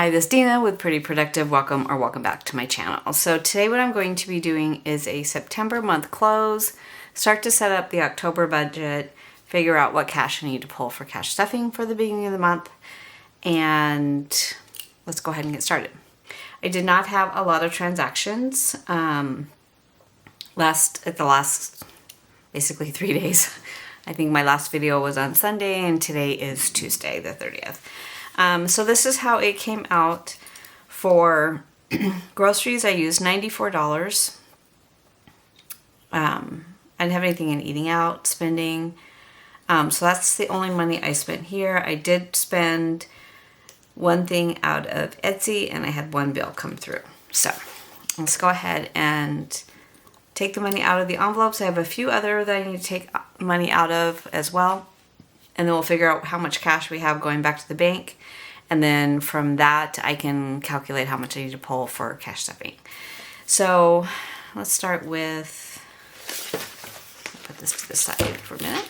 Hi, this is Dina with Pretty Productive. Welcome back to my channel. So today what I'm going to be doing is a September month close, start to set up the October budget, figure out what cash I need to pull for cash stuffing for the beginning of the month, and let's go ahead and get started. I did not have a lot of transactions the last basically 3 days. I think my last video was on Sunday and today is Tuesday the 30th. So this is how it came out. For groceries, I used $94. I didn't have anything in eating out, spending. So that's the only money I spent here. I did spend one thing out of Etsy and I had one bill come through. So let's go ahead and take the money out of the envelopes. I have a few other that I need to take money out of as well. And then we'll figure out how much cash we have going back to the bank. And then from that, I can calculate how much I need to pull for cash stuffing. So let's start with, put this to the side for a minute.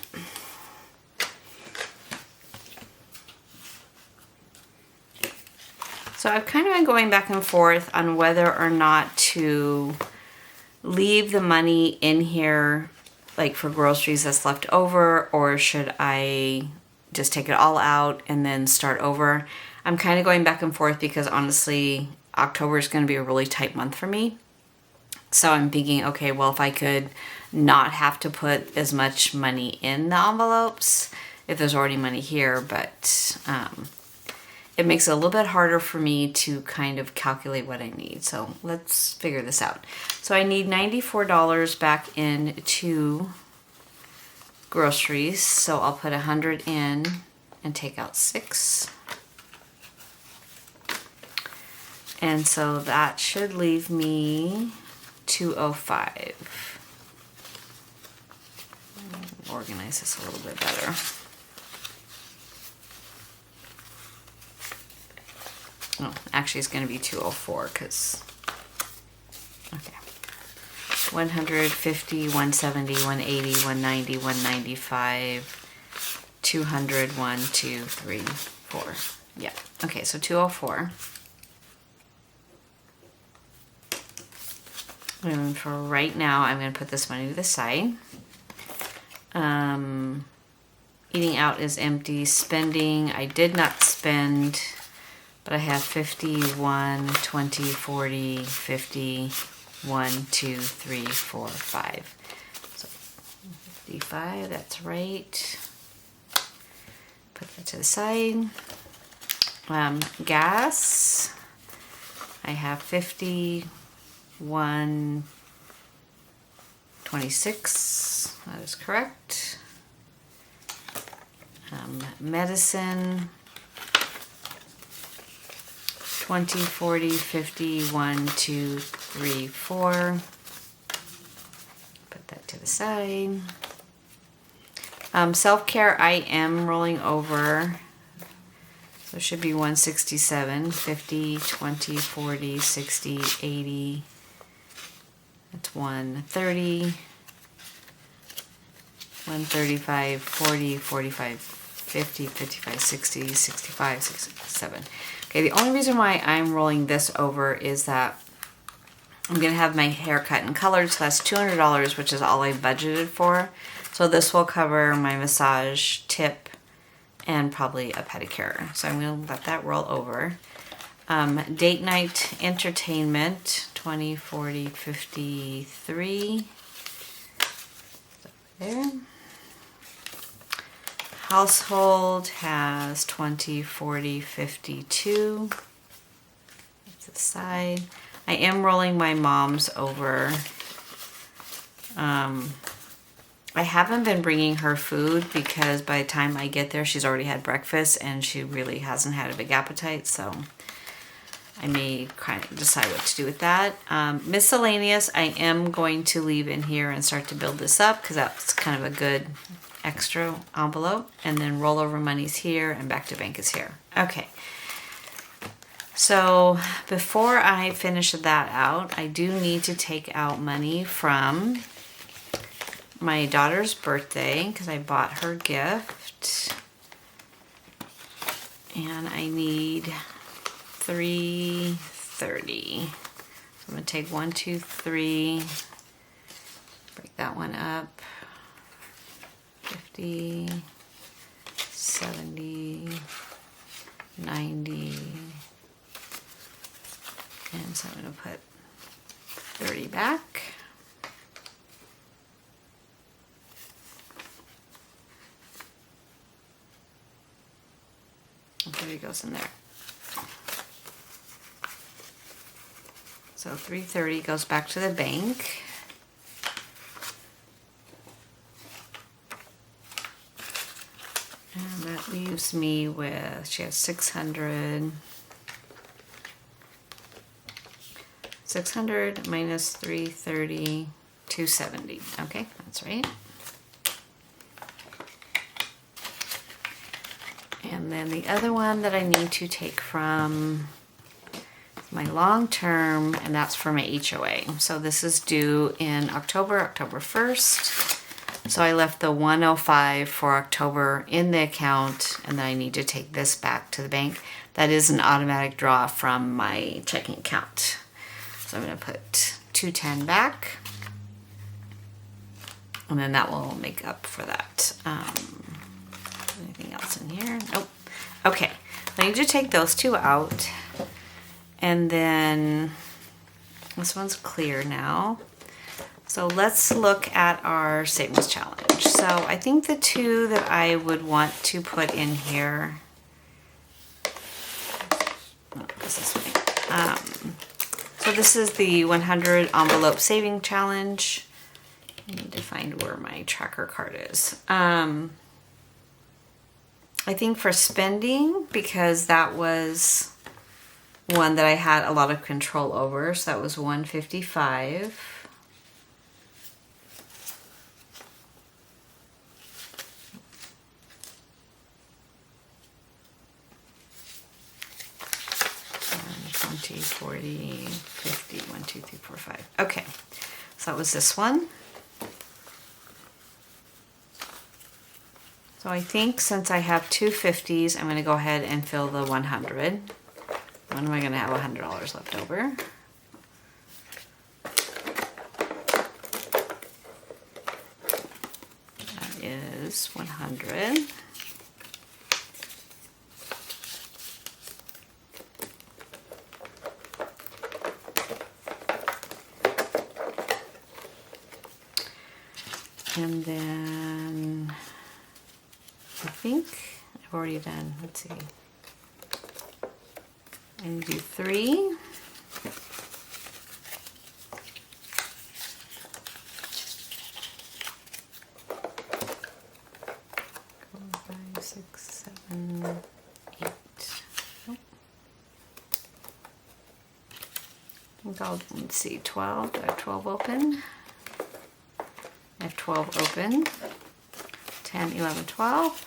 So I've kind of been going back and forth on whether or not to leave the money in here like for groceries that's left over, or should I just take it all out and then start over? I'm kind of going back and forth because honestly, October is going to be a really tight month for me. So I'm thinking, okay, well, if I could not have to put as much money in the envelopes, if there's already money here, but it makes it a little bit harder for me to kind of calculate what I need. So let's figure this out. So I need $94 back into groceries. So I'll put 100 in and take out 6. And so that should leave me $205. Organize this a little bit better. Oh, actually it's going to be 204 because, okay. 150, 170, 180, 190, 195, 200, 1, 2, 3, 4. Yeah, okay, so 204. And for right now, I'm going to put this money to the side. Eating out is empty. Spending, I did not spend, but I have 51, 20, 40, 50, 1, 2, 3, 4, 5. So 55, that's right. Put that to the side. Gas, I have 50, 126, that is correct. Medicine, 20, 40, 50, 1, 2, 3, 4. Put that to the side. Self-care, I am rolling over. So it should be 167, 50, 20, 40, 60, 80. That's 130, 135, 40, 45, 50, 55, 60, 65, 67. Okay, the only reason why I'm rolling this over is that I'm going to have my hair cut and colored, so that's $200, which is all I budgeted for. So this will cover my massage, tip, and probably a pedicure. So I'm going to let that roll over. Date night entertainment, 20, 40, 53. There. Household has 20, 40, 52. That's the side. I am rolling my mom's over. I haven't been bringing her food because by the time I get there, she's already had breakfast and she really hasn't had a big appetite. So I may kind of decide what to do with that. Miscellaneous, I am going to leave in here and start to build this up because that's kind of a good extra envelope. And then rollover money's here and back to bank is here. Okay. So before I finish that out, I do need to take out money from my daughter's birthday because I bought her gift. And I need 330. So I'm gonna take 1, 2, 3, break that one up, 50, 70, 90, and so I'm gonna put 30 back. And 30 goes in there. So 330 goes back to the bank. And that leaves me with, she has 600. 600 minus 330, 270. Okay, that's right. And then the other one that I need to take from my long term, and that's for my HOA. So this is due in October 1st. So I left the 105 for October in the account, and then I need to take this back to the bank. That is an automatic draw from my checking account. So I'm going to put 210 back, and then that will make up for that. Anything else in here? Nope. Okay, I need to take those two out, and then this one's clear now. So let's look at our savings challenge. So I think the two that I would want to put in here, this way. So this is the 100 envelope saving challenge. I need to find where my tracker card is. I think for spending, because that was one that I had a lot of control over, so that was 155. And 20, 40, 50, 1, 2, 3, 4, 5. Okay, so that was this one. So I think since I have two 50s, I'm going to go ahead and fill the 100. When am I going to have $100 left over? That is 100. And then I think I've already done, let's see, and do 3. Five, 6, 7, 8. Oh. I think I'll, let's see, 12. Do I have 12 open? I have 12 open. 10, 11, 12.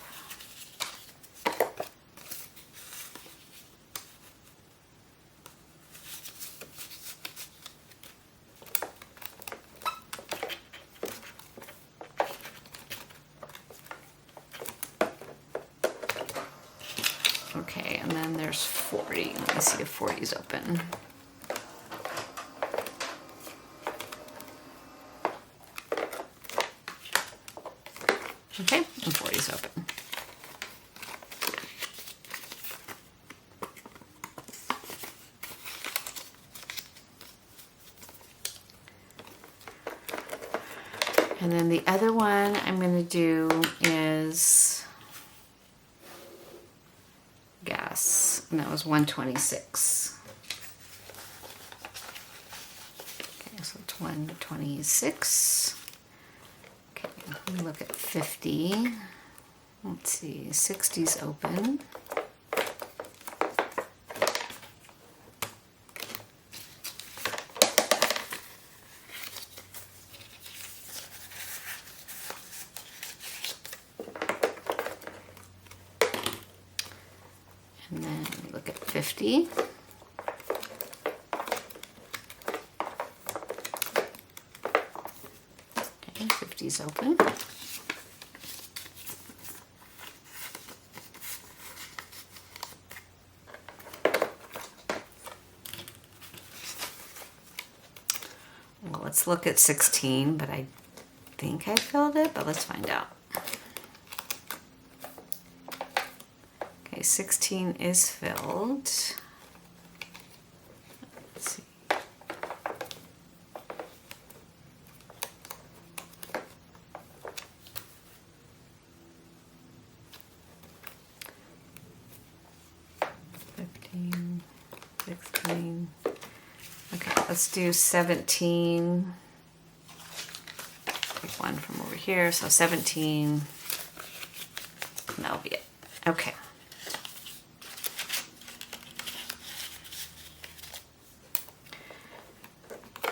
Okay, and then there's 40. Let me see if 40 is open. Okay, and 40 is open. And then the other one I'm going to do is gas, and that was 126. Okay, so it's 126. Okay, let me look at 50. Let's see, 60's open. And then look at 50. Okay, 50's open. Let's look at 16, but I think I filled it, but let's find out. Okay, 16 is filled. Let's see. Okay, let's do 17. Take one from over here, so 17. And that'll be it. Okay.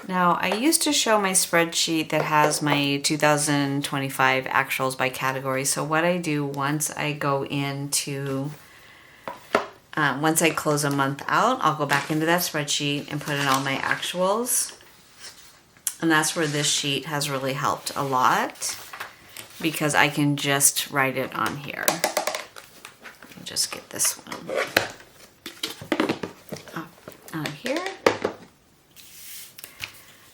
Now, I used to show my spreadsheet that has my 2025 actuals by category. So what I do once I go into once I close a month out, I'll go back into that spreadsheet and put in all my actuals. And that's where this sheet has really helped a lot because I can just write it on here. Just get this one out of here.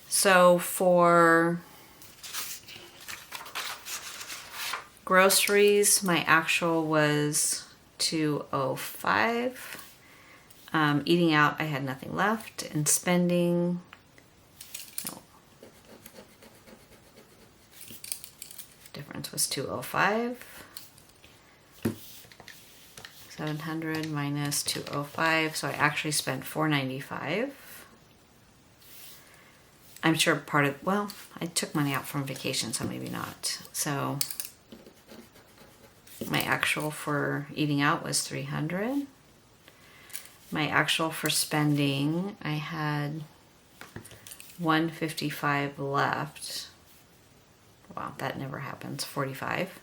So for groceries, my actual was 205. Eating out, I had nothing left. And spending, no. Difference was 205. 700 minus 205, so I actually spent 495. I'm sure part of, well, I took money out from vacation, so maybe not. So my actual for eating out was 300. My actual for spending, I had 155 left. Wow, that never happens. 45.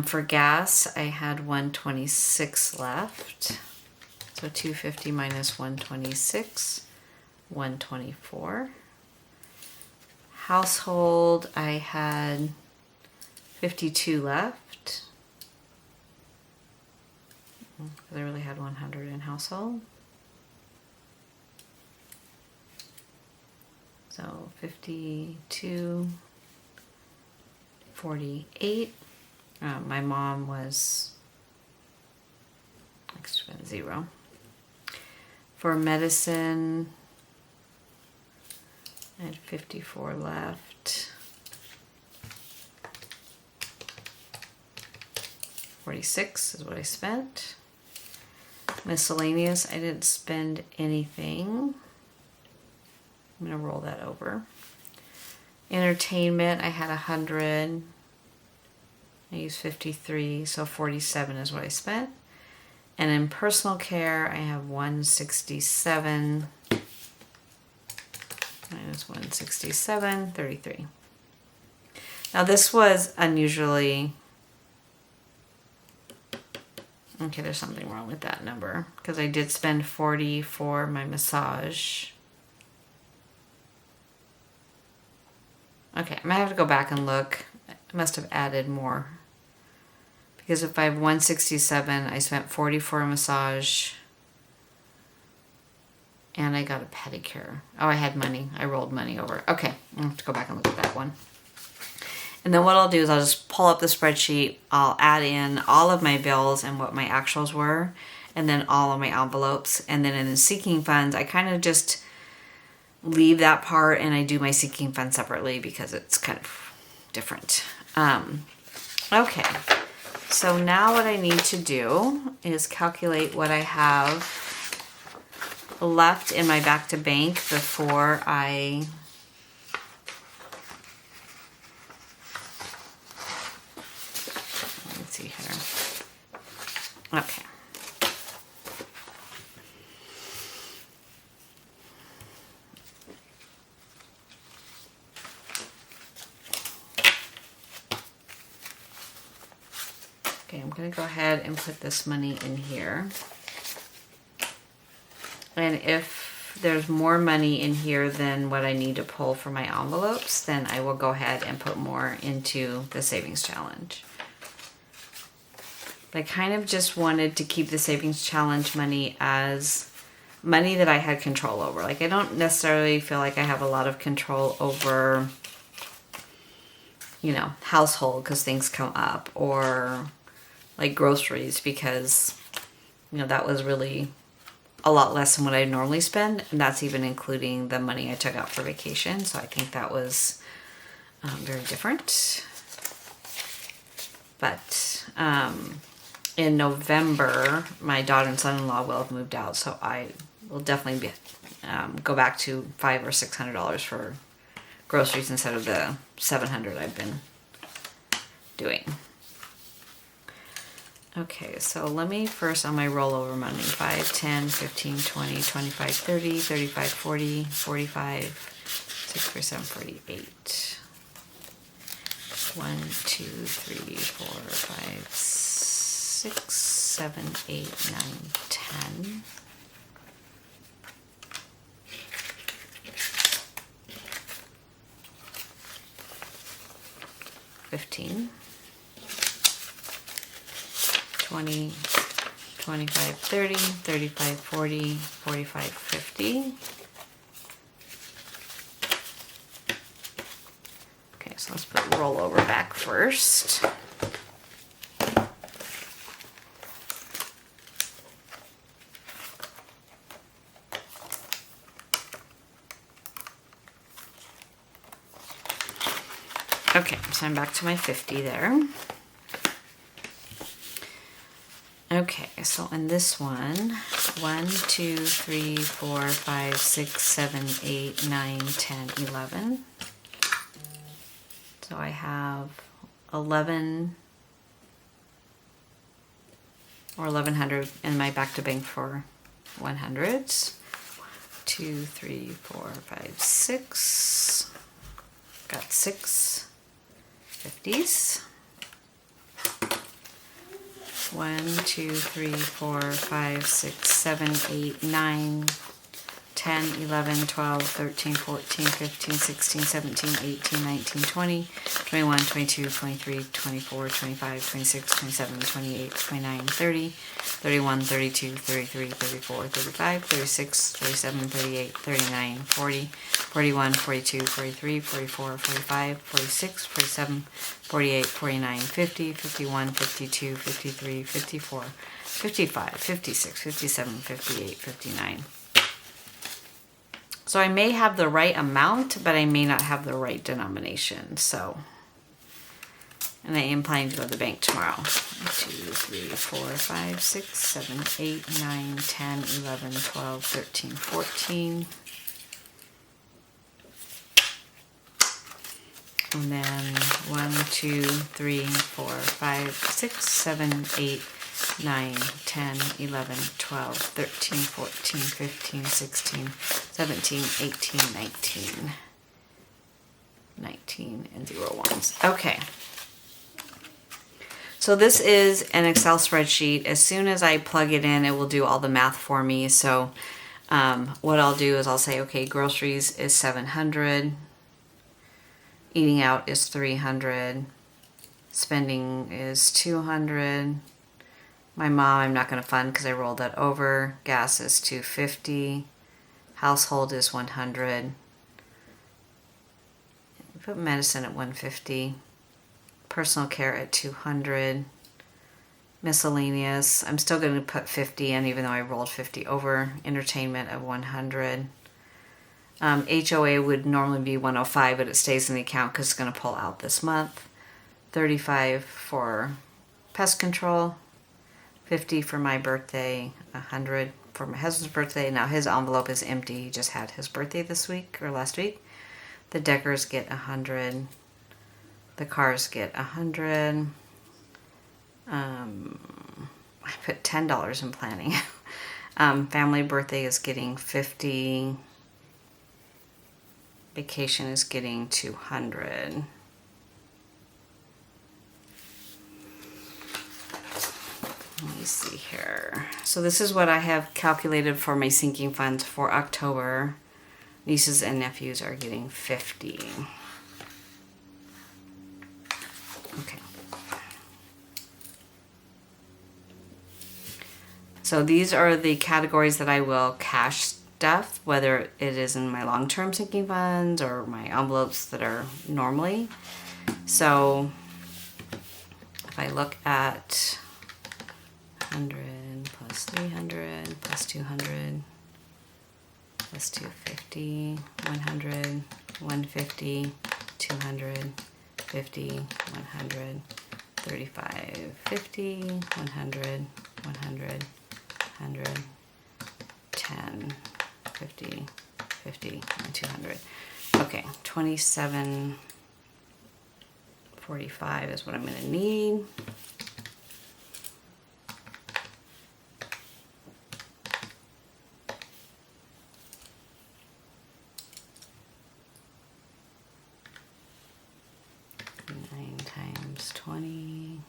For gas, I had 126 left. So 250 minus 126, 124. Household, I had 52 left. I really had 100 in household. So 52, 48. My mom was, I spent 0. For medicine, I had 54 left. 46 is what I spent. Miscellaneous, I didn't spend anything. I'm gonna roll that over. Entertainment, I had 100. I used 53, so 47 is what I spent. And in personal care, I have 167 minus 167, 33. Now this was unusually, okay, there's something wrong with that number because I did spend 40 for my massage. Okay, I might have to go back and look. I must have added more. Because if I have 167, I spent 40 for a massage. And I got a pedicure. Oh, I had money. I rolled money over. Okay, I'll have to go back and look at that one. And then what I'll do is I'll just pull up the spreadsheet. I'll add in all of my bills and what my actuals were. And then all of my envelopes. And then in the seeking funds, I kind of just leave that part and I do my seeking fund separately because it's kind of different. Okay. So now what I need to do is calculate what I have left in my back to bank before I let's see here. Okay. Okay, I'm going to go ahead and put this money in here. And if there's more money in here than what I need to pull for my envelopes, then I will go ahead and put more into the savings challenge. But I kind of just wanted to keep the savings challenge money as money that I had control over. Like, I don't necessarily feel like I have a lot of control over, you know, household because things come up, or like groceries because, you know, that was really a lot less than what I normally spend, and that's even including the money I took out for vacation. So I think that was very different. But in November, my daughter and son-in-law will have moved out, so I will definitely be go back to $500 or $600 for groceries instead of the $700 I've been doing. Okay, so let me first on my rollover money, 5, 10, 15, 20, 25, 30, 35, 40, 45, 6, 4, 7, 48. 1, 2, 3, 4, 5, 6, 7, 8, 9, 10. 15. 20, 25, 30, 35, 40, 45, 50. Okay, so let's put rollover back first. Okay, so I'm back to my 50 there. Okay, so in this one, 1, 2, 3, 4, 5, 6, 7, 8, 9, 10, 11. So I have 11 or 1100 in my back to bank for 100s. 2, 3, 4, 5, 6. Got 6 50s. 1, 2, 3, 4, 5, 6, 7, 8, 9, 10, 11, 12, 13, 14, 15, 16, 17, 18, 19, 20, 21, 22, 23, 24, 25, 26, 27, 28, 29, 30, 31, 32, 33, 34, 35, 36, 37, 38, 39, 40, 41, 42, 43, 44, 45, 46, 47, 48, 49, 50, 51, 52, 53, 54, 55, 56, 57, 58, 59. So I may have the right amount, but I may not have the right denomination. So, and I am planning to go to the bank tomorrow. 2, 3, 4, 5, 6, 7, 8, 9, 10, 11, 12, 13, 14. And then 1, 2, 3, 4, 5, 6, 7, 8, 9, 10, 11, 12, 13, 14, 15, 16, 17, 18, 19. 19 and 0 ones. Okay. So this is an Excel spreadsheet. As soon as I plug it in, it will do all the math for me. So what I'll do is I'll say, okay, groceries is 700. Eating out is 300. Spending is 200. My mom, I'm not going to fund because I rolled that over. Gas is 250. Household is 100. Put medicine at 150. Personal care at 200. Miscellaneous, I'm still going to put 50 in even though I rolled 50 over. Entertainment at 100. HOA would normally be 105, but it stays in the account because it's going to pull out this month. 35 for pest control. 50 for my birthday, 100 for my husband's birthday. Now his envelope is empty. He just had his birthday this week or last week. The deckers get 100. The cars get 100. I put $10 in planning. Family birthday is getting 50. Vacation is getting 200. Let me see here. So this is what I have calculated for my sinking funds for October. Nieces and nephews are getting 50. Okay. So these are the categories that I will cash stuff, whether it is in my long-term sinking funds or my envelopes that are normally. So if I look at 100 plus 300 plus 200 plus 250, 100, 150, 200, 50, 100, 35, 50, 100, 100, 100, 10, 50, 50, and 200. Okay, 27.45 is what I'm going to need. Times 20.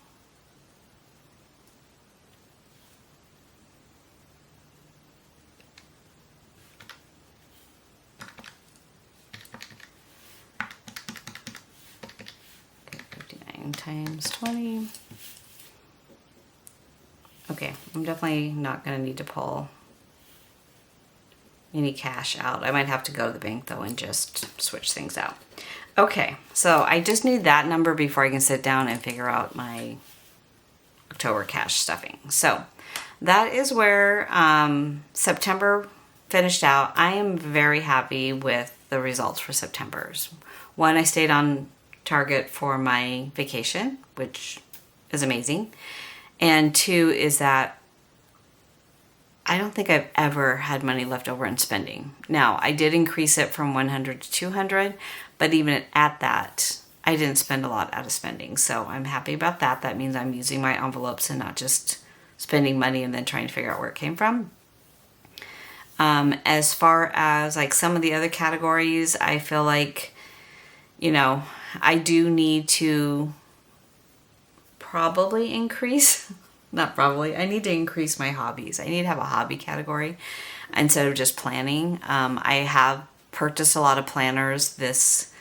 Okay, 59 times 20. Okay, I'm definitely not going to need to pull any cash out. I might have to go to the bank though and just switch things out. Okay, so I just need that number before I can sit down and figure out my October cash stuffing. So that is where September finished out. I am very happy with the results for September's. One, I stayed on target for my vacation, which is amazing. And two is that I don't think I've ever had money left over in spending. Now, I did increase it from 100 to 200, but even at that, I didn't spend a lot out of spending. So I'm happy about that. That means I'm using my envelopes and not just spending money and then trying to figure out where it came from. As far as like some of the other categories, I feel like, you know, I do need to probably increase, not probably, I need to increase my hobbies. I need to have a hobby category instead of just planning. I have purchased a lot of planners this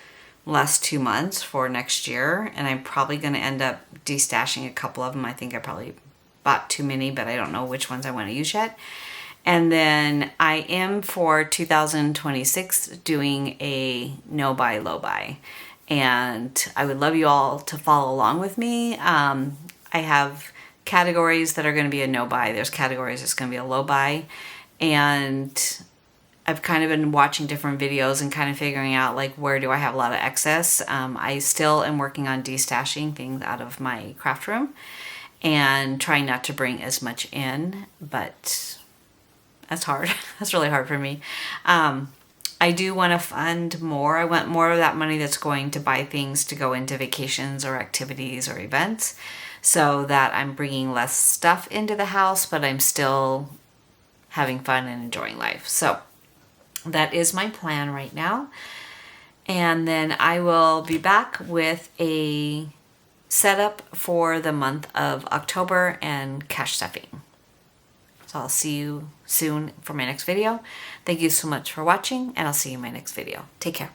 last 2 months for next year, and I'm probably going to end up destashing a couple of them. I think I probably bought too many, but I don't know which ones I want to use yet. And then I am for 2026 doing a no buy, low buy. And I would love you all to follow along with me. I have categories that are going to be a no buy. There's categories that's going to be a low buy. And I've kind of been watching different videos and kind of figuring out like where do I have a lot of excess. I still am working on destashing things out of my craft room and trying not to bring as much in, but that's hard. That's really hard for me. I do want to fund more. I want more of that money that's going to buy things to go into vacations or activities or events so that I'm bringing less stuff into the house, but I'm still having fun and enjoying life. So that is my plan right now. And then I will be back with a setup for the month of October and cash stuffing. So I'll see you soon for my next video. Thank you so much for watching, and I'll see you in my next video. Take care.